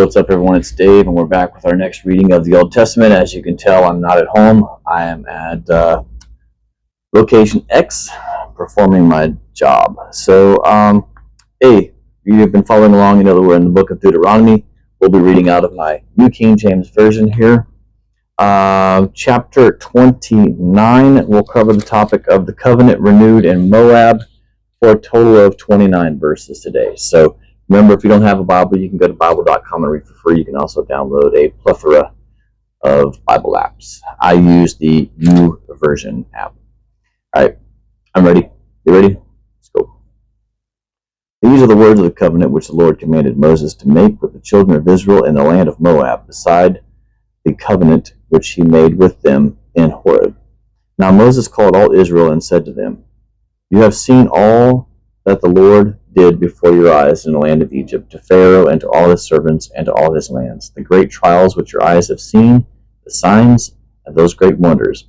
what's up, everyone? It's Dave, and we're back with our next reading of the Old Testament. As you can tell, I'm not at home. I am at location X, performing my job. So, hey, you have been following along. You know that we're in the book of Deuteronomy. We'll be reading out of my New King James Version here. Chapter 29 will cover the topic of the covenant renewed in Moab for a total of 29 verses today. So, remember, if you don't have a Bible, you can go to Bible.com and read for free. You can also download a plethora of Bible apps. I use the YouVersion app. All right, I'm ready. You ready? Let's go. These are the words of the covenant which the Lord commanded Moses to make with the children of Israel in the land of Moab, beside the covenant which he made with them in Horeb. Now Moses called all Israel and said to them, "You have seen all that the Lord did before your eyes in the land of Egypt, to Pharaoh and to all his servants and to all his lands, the great trials which your eyes have seen, the signs and those great wonders.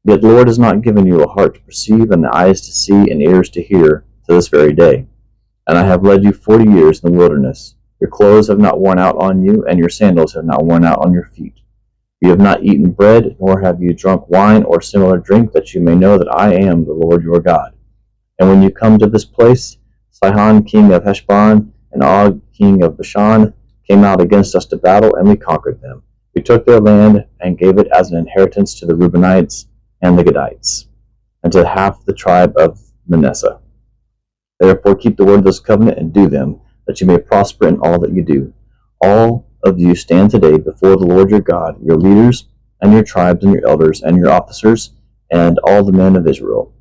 Yet the Lord has not given you a heart to perceive and eyes to see and ears to hear to this very day. And I have led you 40 years in the wilderness. Your clothes have not worn out on you, and your sandals have not worn out on your feet. You have not eaten bread, nor have you drunk wine or similar drink, that you may know that I am the Lord your God. And when you come to this place, Sihon king of Heshbon and Og king of Bashan came out against us to battle, and we conquered them. We took their land and gave it as an inheritance to the Reubenites and the Gadites, and to half the tribe of Manasseh. Therefore keep the word of this covenant and do them, that you may prosper in all that you do. All of you stand today before the Lord your God, your leaders and your tribes and your elders and your officers and all the men of Israel,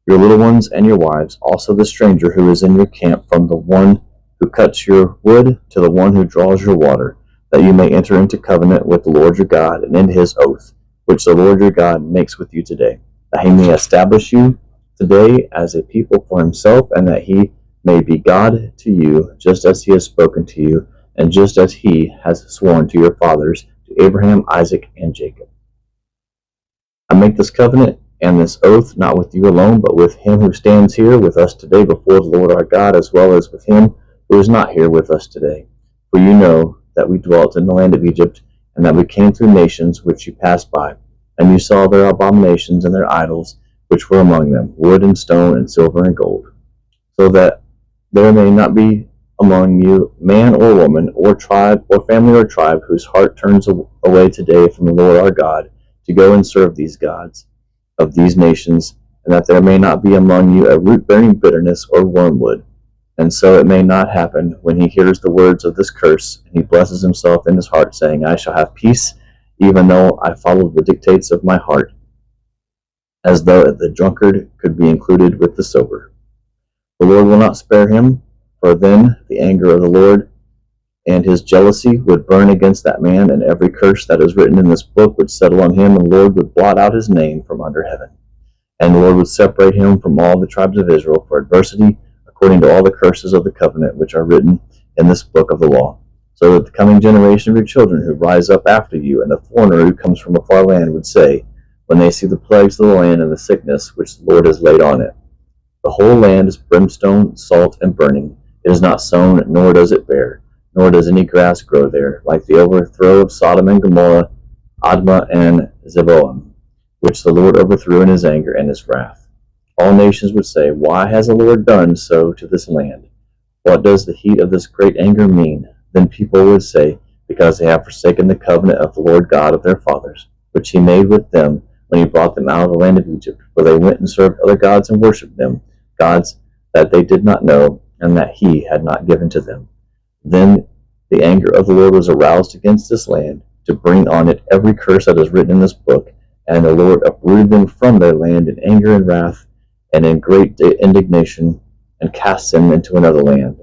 your little ones and your wives, also the stranger who is in your camp, from the one who cuts your wood to the one who draws your water, that you may enter into covenant with the Lord your God and into his oath, which the Lord your God makes with you today, that he may establish you today as a people for himself, and that he may be God to you, just as he has spoken to you, and just as he has sworn to your fathers, to Abraham, Isaac, and Jacob. I make this covenant and this oath not with you alone, but with him who stands here with us today before the Lord our God, as well as with him who is not here with us today. For you know that we dwelt in the land of Egypt, and that we came through nations which you passed by, and you saw their abominations and their idols which were among them, wood and stone and silver and gold, so that there may not be among you man or woman or tribe or family or tribe whose heart turns away today from the Lord our God to go and serve these gods of these nations, and that there may not be among you a root-bearing bitterness or wormwood. And so it may not happen when he hears the words of this curse, and he blesses himself in his heart, saying, I shall have peace, even though I follow the dictates of my heart, as though the drunkard could be included with the sober. The Lord will not spare him, for then the anger of the Lord and his jealousy would burn against that man, and every curse that is written in this book would settle on him, and the Lord would blot out his name from under heaven. And the Lord would separate him from all the tribes of Israel for adversity, according to all the curses of the covenant which are written in this book of the law, so that the coming generation of your children who rise up after you, and the foreigner who comes from a far land, would say, when they see the plagues of the land and the sickness which the Lord has laid on it, the whole land is brimstone, salt, and burning. It is not sown, nor does it bear, nor does any grass grow there, like the overthrow of Sodom and Gomorrah, Admah and Zeboim, which the Lord overthrew in his anger and his wrath. All nations would say, why has the Lord done so to this land? What does the heat of this great anger mean? Then people would say, because they have forsaken the covenant of the Lord God of their fathers, which he made with them when he brought them out of the land of Egypt, for they went and served other gods and worshipped them, gods that they did not know, and that he had not given to them. Then the anger of the Lord was aroused against this land, to bring on it every curse that is written in this book, and the Lord uprooted them from their land in anger and wrath, and in great indignation, and cast them into another land,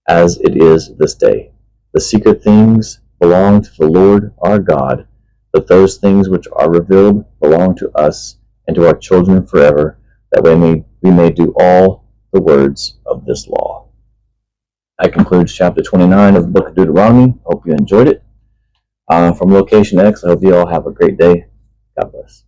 as it is this day. The secret things belong to the Lord our God, but those things which are revealed belong to us and to our children forever, that we may do all the words of this law. That concludes chapter 29 of the book of Deuteronomy. Hope you enjoyed it. From Location X, I hope you all have a great day. God bless.